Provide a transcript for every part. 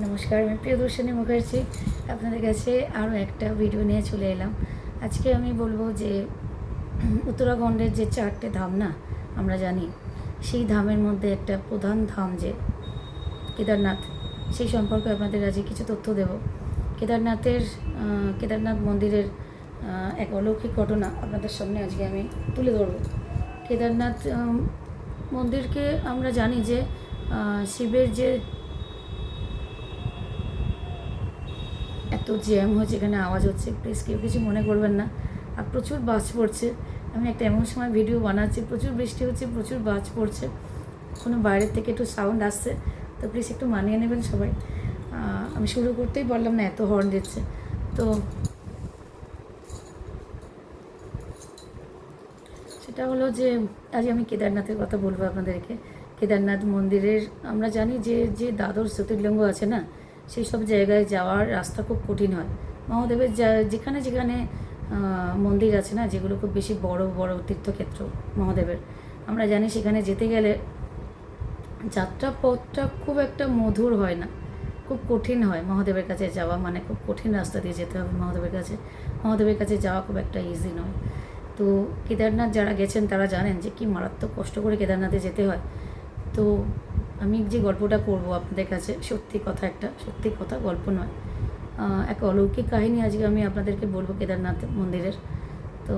নমস্কার, আমি প্রিয়দর্শিনী মুখার্জি আপনাদের কাছে আরও একটা ভিডিও নিয়ে চলে এলাম। আজকে আমি বলবো যে উত্তরাখণ্ডের যে 4টে ধাম না আমরা জানি, সেই ধামের মধ্যে একটা প্রধান ধাম যে কেদারনাথ, সেই সম্পর্কে আপনাদের আজকে কিছু তথ্য দেব। কেদারনাথ মন্দিরের এক অলৌকিক ঘটনা আপনাদের সামনে আজকে আমি তুলে ধরব। কেদারনাথ মন্দিরকে আমরা জানি যে শিবের যে এত জ্যাম হয়েছে, এখানে আওয়াজ হচ্ছে, প্লিজ কেউ কিছু মনে করবেন না। আর প্রচুর বাজ পড়ছে, আমি একটা এমন সময় ভিডিও বানাচ্ছি, প্রচুর বৃষ্টি হচ্ছে, প্রচুর বাজ পড়ছে, কোনো বাইরের থেকে একটু সাউন্ড আসছে, তো প্লিজ একটু মানিয়ে নেবেন সবাই। আমি শুরু করতেই পারলাম না, এত হর্ন দিচ্ছে। তো সেটা হলো যে আজ আমি কেদারনাথের কথা বলবো আপনাদেরকে। কেদারনাথ মন্দিরের আমরা জানি যে যে দ্বাদশ জ্যোতির্লিঙ্গ আছে না, সেই সব জায়গায় যাওয়ার রাস্তা খুব কঠিন হয়। মহাদেবের যেখানে যেখানে মন্দির আছে না, যেগুলো খুব বেশি বড় বড় তীর্থক্ষেত্র মহাদেবের, আমরা জানি সেখানে যেতে গেলে যাত্রা পথটা খুব একটা মধুর হয় না, খুব কঠিন হয়। মহাদেবের কাছে যাওয়া মানে খুব কঠিন রাস্তা দিয়ে যেতে হবে মহাদেবের কাছে। মহাদেবের কাছে যাওয়া খুব একটা ইজি নয়। তো কেদারনাথ যারা গেছেন তারা জানেন যে কি মারাত্মক কষ্ট করে কেদারনাথে যেতে হয়। তো আমি যে গল্পটা করবো আপনাদের কাছে, সত্যি কথা, গল্প নয়, এক অলৌকিক কাহিনী আজকে আমি আপনাদেরকে বলবো কেদারনাথ মন্দিরের। তো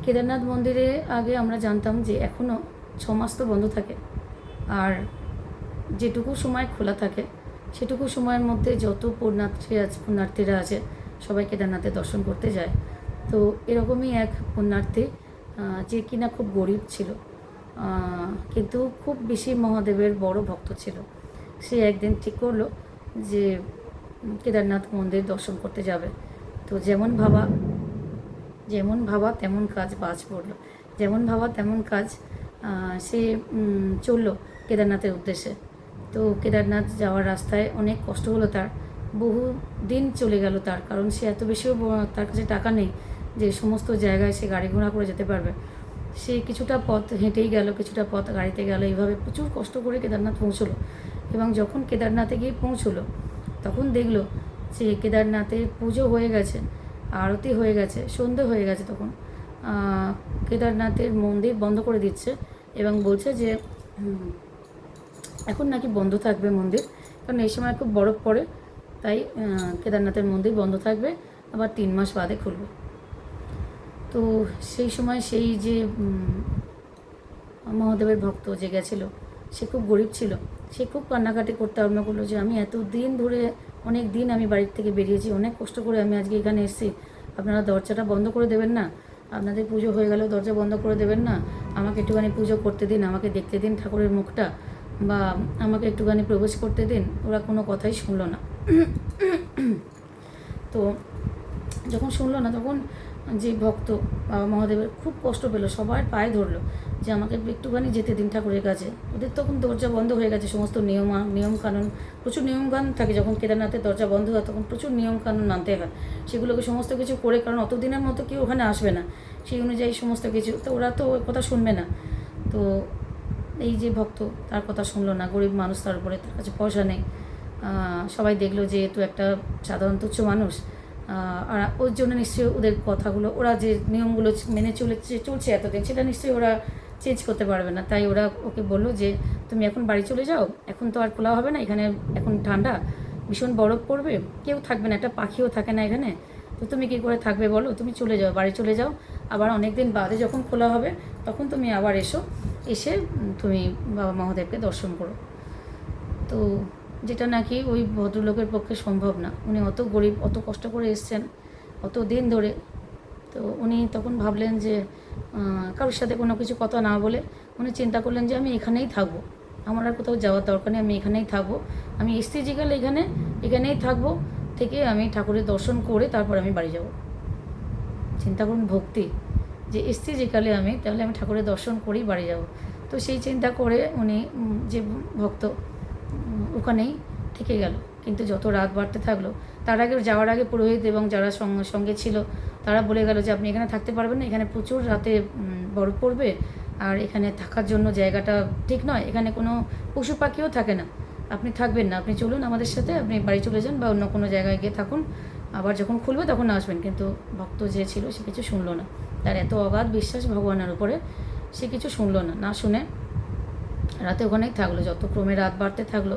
কেদারনাথ মন্দিরে আগে আমরা জানতাম যে এখনও 6 মাস তো বন্ধ থাকে, আর যেটুকু সময় খোলা থাকে সেটুকু সময়ের মধ্যে যত পুণ্যার্থীরা আছে সবাই কেদারনাথে দর্শন করতে যায়। তো এরকমই এক পুণ্যার্থী, যে কিনা খুব গরিব ছিল, কিন্তু খুব বেশি মহাদেবের বড় ভক্ত ছিল। সে একদিন ঠিক করলো যে কেদারনাথ মন্দির দর্শন করতে যাবে। তো যেমন ভাবা তেমন কাজ, বাজ পড়লো। যেমন ভাবা তেমন কাজ, সে চললো কেদারনাথের উদ্দেশ্যে। তো কেদারনাথ যাওয়ার রাস্তায় অনেক কষ্ট হলো তার, বহু দিন চলে গেল তার, কারণ সে এত বেশিও তার কাছে টাকা নেই যে সমস্ত জায়গায় সে গাড়ি ঘোড়া করে যেতে পারবে। সে কিছুটা পথ হেঁটেই গেল, কিছুটা পথ গাড়িতে গেল, এইভাবে প্রচুর কষ্ট করে কেদারনাথ পৌঁছলো। এবং যখন কেদারনাথে গিয়ে পৌঁছলো তখন দেখলো যে কেদারনাথের পুজো হয়ে গেছে, আরতি হয়ে গেছে, সন্ধে হয়ে গেছে। তখন কেদারনাথের মন্দির বন্ধ করে দিচ্ছে এবং বলছে যে এখন নাকি বন্ধ থাকবে মন্দির, কারণ এই সময় খুব বরফ পড়ে, তাই কেদারনাথের মন্দির বন্ধ থাকবে, আবার 3 মাস বাদে খুলবে। তো সেই সময় সেই যে মহাদেবের ভক্ত যে গেছিলো, সে খুব গরিব ছিল, সে খুব কান্নাকাটি করতে আরম্ভ করলো যে আমি এত দিন ধরে, অনেক দিন আমি বাড়ির থেকে বেরিয়েছি, অনেক কষ্ট করে আমি আজকে এখানে এসেছি, আপনারা দরজাটা বন্ধ করে দেবেন না? আপনাদের পুজো হয়ে গেলেও দরজা বন্ধ করে দেবেন না? আমাকে একটুখানি পুজো করতে দিন, আমাকে দেখতে দিন ঠাকুরের মুখটা, বা আমাকে একটুখানি প্রবেশ করতে দিন। ওরা কোনো কথাই শুনলো না। তো যখন শুনলো না, তখন যে ভক্ত বাবা মহাদেবের খুব কষ্ট পেলো, সবার পায়ে ধরলো যে আমাকে একটুখানি যেতে দিন ঠাকুরের কাছে। ওদের তখন দরজা বন্ধ হয়ে গেছে, সমস্ত নিয়মকানুন, প্রচুর নিয়মকানুন থাকে। যখন কেদারনাথের দরজা বন্ধ হয় তখন প্রচুর নিয়মকানুন মানতে হয়, সেগুলোকে সমস্ত কিছু করে, কারণ অতদিনের মতো কেউ ওখানে আসবে না, সেই অনুযায়ী সমস্ত কিছু। তো ওরা তো ওই কথা শুনবে না। তো এই যে ভক্ত, তার কথা শুনলো না, গরিব মানুষ, তার উপরে তার কাছে পয়সা নেই। সবাই দেখলো যে এ তো একটা সাধারণ তুচ্ছ মানুষ, আর ওর জন্য নিশ্চয়ই ওদের কথাগুলো, ওরা যে নিয়মগুলো মেনে চলছে এতদিন, সেটা নিশ্চয়ই ওরা চেঞ্জ করতে পারবে না। তাই ওরা ওকে বললো যে তুমি এখন বাড়ি চলে যাও, এখন তো আর খোলা হবে না, এখানে এখন ঠান্ডা, ভীষণ বরফ পড়বে, কেউ থাকবে না, একটা পাখিও থাকে না এখানে, তো তুমি কী করে থাকবে বলো, তুমি চলে যাও, বাড়ি চলে যাও, আবার অনেক দিন বাদে যখন খোলা হবে তখন তুমি আবার এসে তুমি বাবা মহাদেবকে দর্শন করো। তো যেটা নাকি ওই ভদ্রলোকের পক্ষে সম্ভব না, উনি অত গরিব, অত কষ্ট করে এসছেন অত দিন ধরে। তো উনি তখন ভাবলেন যে কারোর সাথে কোনো কিছু কথা না বলে উনি চিন্তা করলেন যে আমি এখানেই থাকবো, আমার আর কোথাও যাওয়ার দরকার নেই, আমি এখানেই থাকবো, আমি স্থিতিকাল এখানেই থাকবো, থেকে আমি ঠাকুরের দর্শন করে তারপর আমি বাড়ি যাব। চিন্তা করুন ভক্তি, যে স্থিতিকালে তাহলে আমি ঠাকুরের দর্শন করেই বাড়ি যাব। তো সেই চিন্তা করে উনি যে ভক্ত ওখানেই থেকে গেল। কিন্তু যত রাত বাড়তে থাকলো, তার আগে যাওয়ার আগে পুরোহিত এবং যারা সঙ্গে ছিল তারা বলে গেল যে আপনি এখানে থাকতে পারবেন না, এখানে প্রচুর রাতে বরফ পড়বে, আর এখানে থাকার জন্য জায়গাটা ঠিক নয়, এখানে কোনো পশু পাখিও থাকে না, আপনি থাকবেন না, আপনি চলুন আমাদের সাথে, আপনি বাড়ি চলে যান বা অন্য কোনো জায়গায় গিয়ে থাকুন, আবার যখন খুলবে তখন আসবেন। কিন্তু ভক্ত যে ছিল সে কিছু শুনলো না, তার এত অগাধ বিশ্বাস ভগবানের উপরে, সে কিছু শুনলো না, না শুনে রাতে ওখানেই থাকলো। যত ক্রমে রাত বাড়তে থাকলো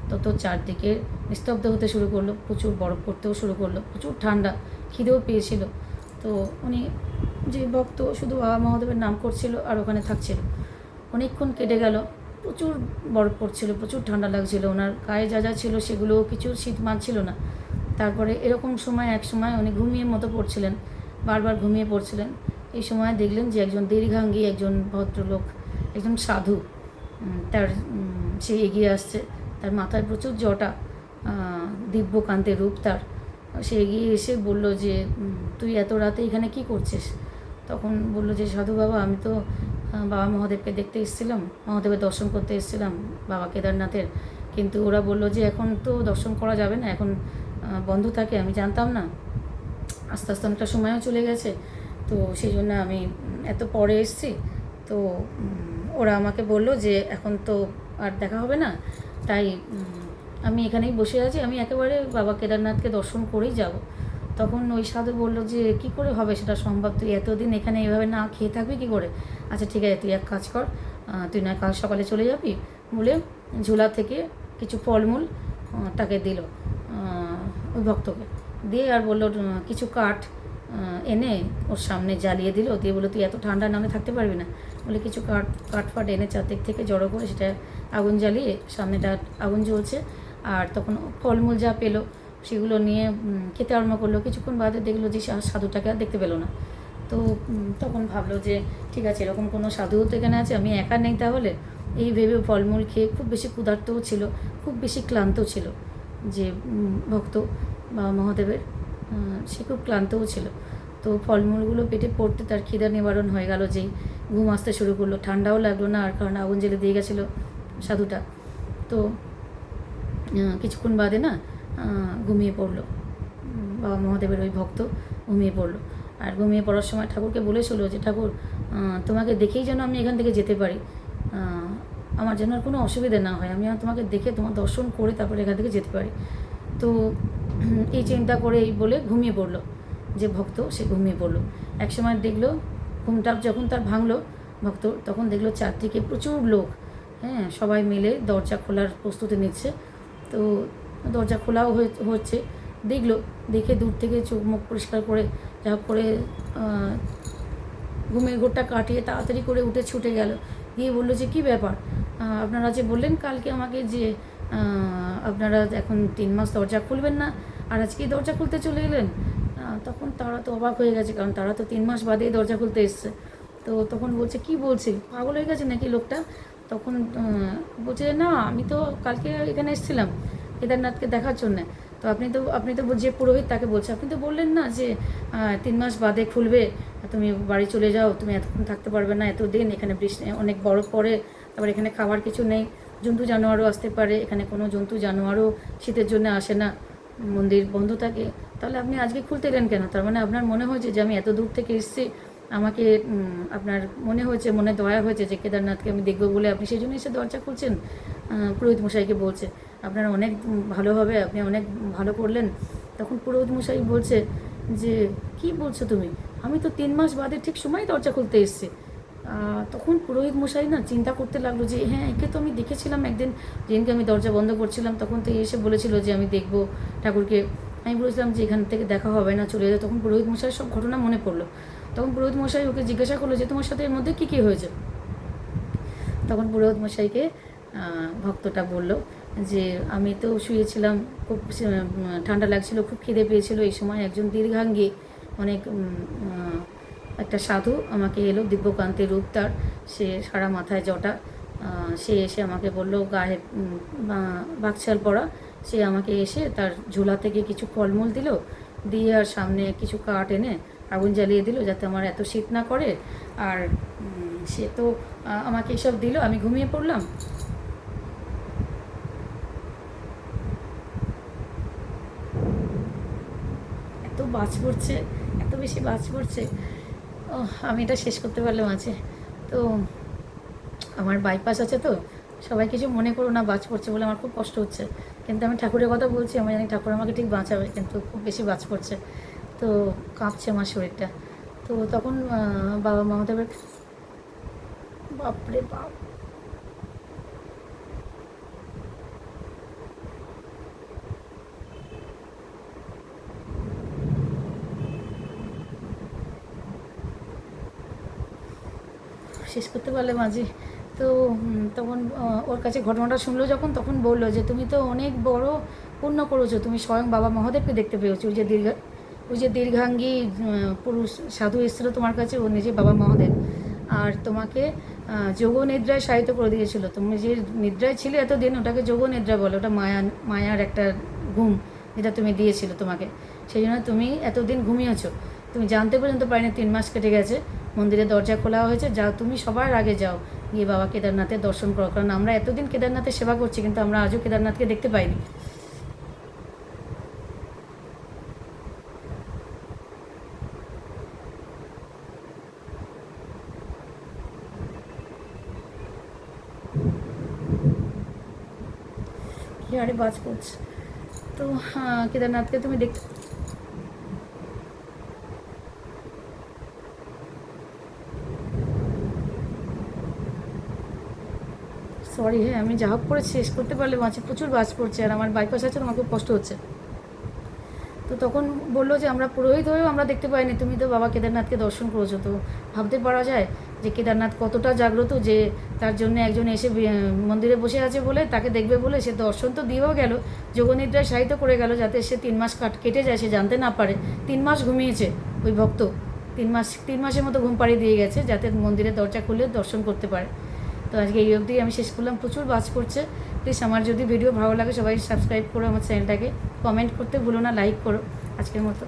তত চারদিকে নিস্তব্ধ হতে শুরু করলো, প্রচুর বরফ পড়তেও শুরু করলো, প্রচুর ঠান্ডা, খিদেও পেয়েছিল। তো উনি যে ভক্ত শুধু বাবা মহাদেবের নাম করছিল আর ওখানে থাকছিল। অনেকক্ষণ কেটে গেল, প্রচুর বরফ পড়ছিল, প্রচুর ঠান্ডা লাগছিল, ওনার গায়ে যা যা ছিল সেগুলোও কিছু শীত মানছিল না। তারপরে এরকম সময় এক সময় উনি ঘুমিয়ে মতো পড়ছিলেন, বারবার ঘুমিয়ে পড়ছিলেন। এই সময় দেখলেন যে একজন দীর্ঘাঙ্গী একজন ভদ্রলোক, একজন সাধু, তার সে এগিয়ে আসছে, তার মাথায় প্রচুর জটা, দিব্যকান্তের রূপ তার। সে এগিয়ে এসে বলল যে তুই এত রাতে এখানে কি করছিস? তখন বলল যে সাধু বাবা, আমি তো বাবা মহাদেবকে দেখতে এসেছিলাম, মহাদেবের দর্শন করতে এসেছিলাম, বাবা কেদারনাথের, কিন্তু ওরা বলল যে এখন তো দর্শন করা যাবে না, এখন বন্ধ থাকে, আমি জানতাম না, আস্তে আস্তে অনেকটা সময়ও চলে গেছে, তো সেই জন্য আমি এত পরে এসেছি। তো ওরা আমাকে বলল যে এখন তো আর দেখা হবে না, তাই আমি এখানেই বসে আছি, আমি একেবারে বাবা কেদারনাথকে দর্শন করেই যাব। তখন ওই সাধু বলল যে কী করে হবে সেটা সম্ভব, তুই এতদিন এখানে এইভাবে না খেয়ে থাকবি কী করে? আচ্ছা ঠিক আছে, তুই এক কাজ কর, তুই নয় কাল সকালে চলে যাবি, বলে ঝোলা থেকে কিছু ফলমূল তাকে দিল, ওই ভক্তকে দিয়ে, আর বললো কিছু কাঠ এনে ওর সামনে জ্বালিয়ে দিল, দিয়ে বললো তুই এত ঠান্ডা নামে থাকতে পারবি না, বলে কিছু কাঠ ফাট এনে চারদিক থেকে জড়ো করে সেটা আগুন জ্বালিয়ে, সামনেটা আগুন জ্বলছে, আর তখন ফলমূল যা পেলো সেগুলো নিয়ে খেতে আরম্ভ করলো। কিছুক্ষণ বাদে দেখলো যে সাধুটাকে আর দেখতে পেলো না। তো তখন ভাবলো যে ঠিক আছে, এরকম কোনো সাধুও তো এখানে আছে, আমি একা নেই তাহলে, এই ভেবে ফলমূল খেয়ে খুব বেশি ক্ষুধার্তও ছিল, খুব বেশি ক্লান্ত ছিল যে ভক্ত বাবা মহাদেবের, সে খুব ক্লান্তও ছিল। তো ফলমূলগুলো পেটে পড়তে তার খিদা নিবারণ হয়ে গেল, যেই ঘুম আসতে শুরু করলো, ঠান্ডাও লাগলো না, আর কারণ আগুন জেলে দিয়ে গেছিলো সাধুটা। তো কিছুক্ষণ বাদে না ঘুমিয়ে পড়লো, বাবা মহাদেবের ওই ভক্ত ঘুমিয়ে পড়লো। আর ঘুমিয়ে পড়ার সময় ঠাকুরকে বলেছিল যে ঠাকুর, তোমাকে দেখেই যেন আমি এখান থেকে যেতে পারি, আমার যেন আর কোনো অসুবিধা না হয়, আমি তোমাকে দেখে তোমার দর্শন করে তারপরে এখান থেকে যেতে পারি। তো এই চিন্তা করে এই বলে ঘুমিয়ে পড়লো, যে ভক্ত সে ঘুমিয়ে পড়লো। এক সময় দেখলো ঘুমটা যখন তার ভাঙলো ভক্ত, তখন দেখলো চারদিকে প্রচুর লোক, হ্যাঁ, সবাই মিলে দরজা খোলার প্রস্তুতি নিচ্ছে। তো দরজা খোলাও হচ্ছে, দেখলো, দেখে দূর থেকে চোখ মুখ পরিষ্কার করে যা করে ঘুমের ঘোরটা কাটিয়ে তাড়াতাড়ি করে উঠে ছুটে গেল, গিয়ে বললো যে কী ব্যাপার, আপনারা যে বললেন কালকে আমাকে যে আপনারা এখন 3 মাস দরজা খুলবেন না, আর আজকেই দরজা খুলতে চলে এলেন। তখন তারা তো অবাক হয়ে গেছে, কারণ তারা তো 3 মাস বাদেই দরজা খুলতে এসছে। তো তখন বলছে কি বলছে, পাগল হয়ে গেছে নাকি লোকটা? তখন বলছে না, আমি তো কালকে এখানে এসেছিলাম কেদারনাথকে দেখার জন্যে। তো আপনি তো যে পুরোহিত তাকে বলছে, আপনি তো বললেন না যে 3 মাস বাদে খুলবে, তুমি বাড়ি চলে যাও, তুমি এতক্ষণ থাকতে পারবে না, এতদিন এখানে বৃষ্টি অনেক বরফ পড়ে, তারপর এখানে খাবার কিছু নেই, জন্তু জানোয়ারও আসতে পারে, এখানে কোনো জন্তু জানোয়ারও শীতের জন্য আসে না, মন্দির বন্ধ থাকে, তাহলে আপনি আজকে খুলতে এলেন কেন? তার মানে আপনার মনে হয়েছে যে আমি এত দূর থেকে এসেছি, আমাকে আপনার মনে হয়েছে, মনে দয়া হয়েছে যে কেদারনাথকে আমি দেখবো বলে আপনি সেই জন্য এসে দরজা খুলছেন। পুরোহিত মশাইকে বলছে আপনার অনেক ভালো হবে, আপনি অনেক ভালো করলেন। তখন পুরোহিত মশাই বলছে যে কি বলছো তুমি, আমি তো 3 মাস বাদে ঠিক সময় দরজা খুলতে এসেছি। তখন পুরোহিত মশাই না চিন্তা করতে লাগলো যে হ্যাঁ, একে তো আমি দেখেছিলাম একদিন, যেদিনকে আমি দরজা বন্ধ করছিলাম, তখন তো এসে বলেছিল যে আমি দেখবো ঠাকুরকে। আমি বলেছিলাম যে এখান থেকে দেখা হবে না, চলে যাবে। তখন পুরোহিত মশাই সব ঘটনা মনে পড়লো। তখন পুরোহিত মশাই ওকে জিজ্ঞাসা করলো যে তোমার সাথে এর মধ্যে কী কী হয়েছে। তখন পুরোহিত মশাইকে ভক্তটা বলল যে আমি তো শুয়েছিলাম, খুব ঠান্ডা লাগছিল, খুব খিদে পেয়েছিল, এই সময় একজন দীর্ঘাঙ্গী অনেক একটা সাধু আমাকে এলো, দিব্যকান্তের রূপ তার, সে সারা মাথায় জটা, সে এসে আমাকে বলল, গায়ে বাকছাল পরা, সে আমাকে এসে তার ঝোলা থেকে কিছু ফলমূল দিল, দিয়ে আর সামনে কিছু কাঠ এনে আগুন জ্বালিয়ে দিল যাতে আমার এত শীত না করে। আর সে তো আমাকে এসব দিল, আমি ঘুমিয়ে পড়লাম। এত বাজ পড়ছে, এত বেশি বাজ পড়ছে, আমি এটা শেষ করতে পারলাম আছে। তো আমার বাইপাস আছে তো, সবাই কিছু মনে করো না, বাজ পড়ছে বলে আমার খুব কষ্ট হচ্ছে, কিন্তু আমি ঠাকুরের কথা বলছি, আমি জানি ঠাকুর আমাকে ঠিক বাঁচাবে, কিন্তু খুব বেশি বাজ পড়ছে, তো কাঁপছে আমার শরীরটা। তো তখন বাবা মহাদেবের, বাপরে বাপ, শেষ করতে পারলে মাঝি। তো তখন ওর কাছে ঘটনাটা শুনলো যখন, তখন বললো যে তুমি তো অনেক বড় পুণ্য করেছো, তুমি স্বয়ং বাবা মহাদেবকে দেখতে পেয়েছো, ওই যে দীর্ঘাঙ্গী পুরুষ সাধু এসেছিল তোমার কাছে, ও নিজে বাবা মহাদেব, আর তোমাকে যোগ নিদ্রায় শায়িত করে দিয়েছিল। তুমি যে নিদ্রায় ছিলে এতদিন, ওটাকে যোগ নিদ্রা বলে, ওটা মায়ার একটা ঘুম যেটা তুমি দিয়েছিল তোমাকে, সেই জন্য তুমি এতদিন ঘুমিয়েছো। তুমি জানতে পর্যন্ত পারিনি 3 মাস কেটে গেছে, মন্দিরের দরজা খোলা হয়েছে, যাও তুমি সবার আগে যাও, গিয়ে বাবা কেদারনাথের দর্শন করো, কারণ আমরা এতদিন কেদারনাথের সেবা করছি, কিন্তু আমরা আজও কেদারনাথকে দেখতে পাইনি। কি আরে বাজ করছে। তো কেদারনাথকে তুমি দেখতে, সরি হ্যাঁ, আমি যা হোক করে শেষ করতে পারলে বাঁচি, প্রচুর বাজ পড়ছে, আর আমার বাইপাস আছে, আমার খুব কষ্ট হচ্ছে। তো তখন বললো যে আমরা পুরোহিত হয়েও আমরা দেখতে পাইনি, তুমি তো বাবা কেদারনাথকে দর্শন করেছো, তো ভাবতে পারা যায় যে কেদারনাথ কতটা জাগ্রত, যে তার জন্য একজন এসে মন্দিরে বসে আছে বলে, তাকে দেখবে বলে সে দর্শন তো দিয়েও গেল, যোগনিদ্রায় শায়িত করে গেল, যাতে সে 3 মাস কেটে যায়, সে জানতে না পারে। 3 মাস ঘুমিয়েছে ওই ভক্ত, 3 মাসের মতো ঘুম পাড়িয়ে দিয়ে গেছে, যাতে মন্দিরের দরজা খুলে দর্শন করতে পারে। তো আজকে এই অবধি আমি শেষ করলাম, প্রচুর বাজ পড়ছে। প্লিজ আমার যদি ভিডিও ভালো লাগে সবাই সাবস্ক্রাইব করো আমার চ্যানেলটাকে, কমেন্ট করতে ভুলো না, লাইক করো। আজকের মতো